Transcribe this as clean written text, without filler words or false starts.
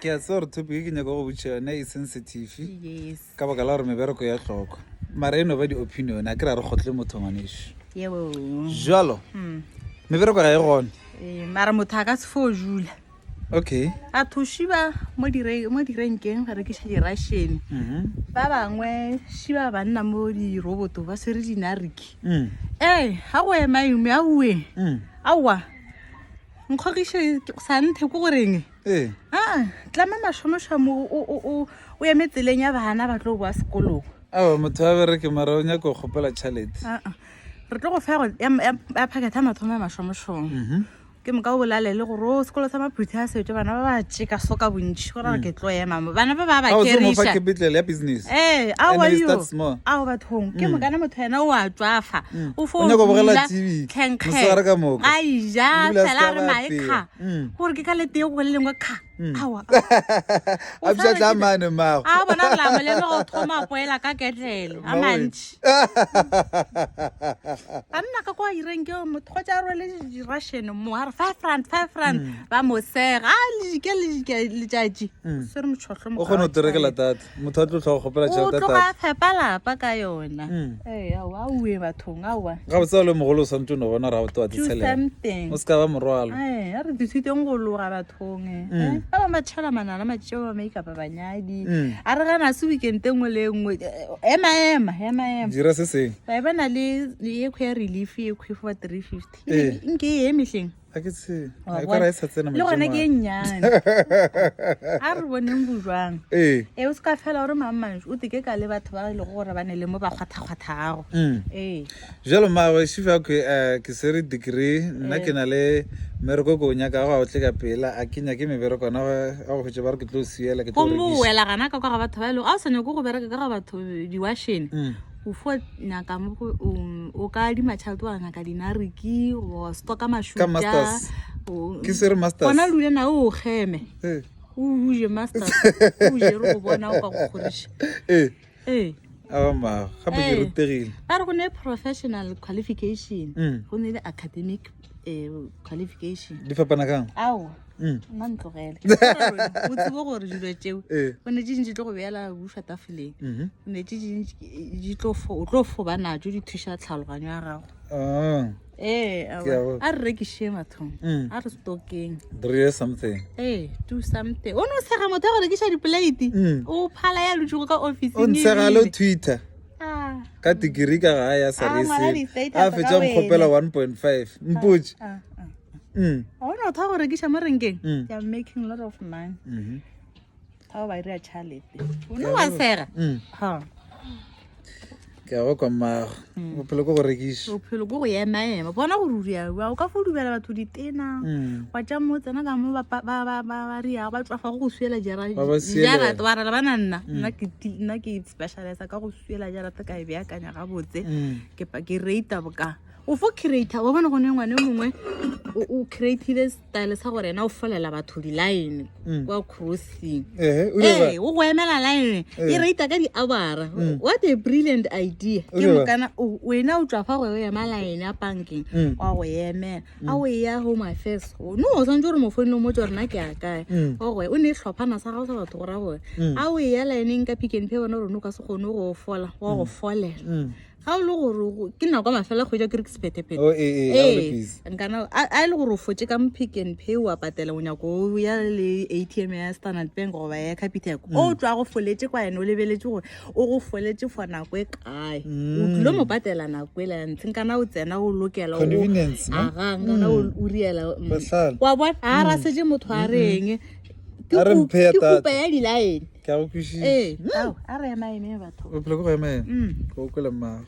ke a tsore topic ke nyaka go botša yone e sensitive Yes. ka baka la gore mebereko ya tlhokwa mara eno ba di-opinion a ke ra re gotle motho ngwaneso Yeo. jalo mebereko ga e gone Mara motho a ka se fo jula. okay A thushiba mo direnkeng ga rekiša di-russian. Ba bangwe šiba banna mo diroboto ba swere dinariki. Ha go ema eme a ue. Aowa. Nkgogiše sa nthe ko goreng? Tlama mašomošomo o eme tseleng ya bana ba tlo boa sekolong. awa motho a bereke mara o nyaka go kgopela tšhalete Re tlo go fa ya phaketha mathomo ya mašomošomo. Ke moka o bolalele gore o sekolo sa maphuthi a setse bana ba ba tšeka soka bontšhi gore ke tlo ema bana ba ba mo fa keriša. capital ya business Ao And we start small. ao bathong ke mokana motho ena o a tswafa o O nyaka go bogela TV, mosegare ka moka. a ija Ebile a fela ska re ba mae apea. kga gore ke ka letee go le lengwe kga awa a bisa tla mane mago a bona re lamo le go thoma poela ka ketlele a mantši banna ka kwa irenke motho go tša role di-russian mo a re 5 rand ba mosega a lejike letšatši se re motlhotlho o kgone go terekela tata motho a tlo tlhoga kgopela o tšhelete tloga tata fepa lapa ka yona ao a ue bathong aowa ga botse o le mogolo o santse o ne bona ra go toa do tshelela something o se ka ba morwalo a re disiteng go loga bathong ba ba matšhela manana matšeo ba maikapa banyadi a re gana se weekend engwe le engwe ema dira se seng ba bana le ekgo ya relief ekgo for 350 nke e emehleng a ke tse a ka ra e sa tsena le gona ke e matšema nnyane a re boneng bojwang o se ka fela gore mammanši o teke ka le batho ba ile gore ba ne le mo ba kgwathakgwathago jalo mawe shifa ke sere degree nna ke na le mmereko ko o nyaka go a o tle ka pela a kenya ke mebereko na a go hwetša ba re ke tlo siela ke go tlo mo rekiša wela gana ka kwa ga batho ba ile a o sa nyako go bereka ka ga batho di-washene o fo nyaka mo o ka adima tšhalete wa nyaka dinariki o stocka ka masters ke sere masters gona lule na o geme o uje masters o je re go bona o ka go kgoriša awa mago gape ke rutegile ba re go ne professional qualification go ne le academic qualification di fapana kang ao nna ntlogele o tsebo gore dilo tšeo o ne tše dintši tlo go beela bufa tafoleng o ne tše dintši o tlo foba natso di thuša tlhaloganyo ya gago a re rekiše mathong a re stokeng drie something do something o ne o sega motho ya go rekiša dipolaete o phala ya lotšego ka o officing ntshega le twitter ka degree ka ga ya sarese a fetša mokgopela 1.5 mpotse ga ona otho go rekiša mo renkeng they are making a lot of money ga o ba ira tšhalete o ne wa sega ke a go kwa mago bophelo ko go rekiša bophelo ko go emaema bona gore o riaua o ka fo dubela batho ditena wa tša mo tsena ka mo ba riago ba tswafa go suela jarata ba rela bana nna ke specialisa ka go suela jarata ka e beakanya gabotse ke reita boka o fo creator wa bona gone ngwane mongwe o creative style sa gore ena o folela batho di-line kwa crossing o go emela line e reita ka di-hour what a brilliant idea ke mokana wena o tswafa go ema line ya bankeng wa go emela a o ya home affairs no o santse gore mo phone mo tsore na ke a kae o o ne tlhophana sa gago sa batho gore a gore a o ya line ka Pick n Pay bona gore no ka se gone go fola wa go folela ga o le gore ke nna kwa mafela kgwetsa ke re ke sephetepete nkana a le gore o fotse ka mo Pick n Pay wa patela o nyako ya le ATM ya Standard Bank goba ya Capitec o tswa go foletse kwa ene o lebeletse gore o go foletse for nako e kae o tlile mo patela nako e la ntse nkana o tsena o lokela nkana o riela wa bona a ra setse motho a reng ke kupa ya di-line ke a go kwešiša a re emaeme batho bophelo ko go emaema go kwela mago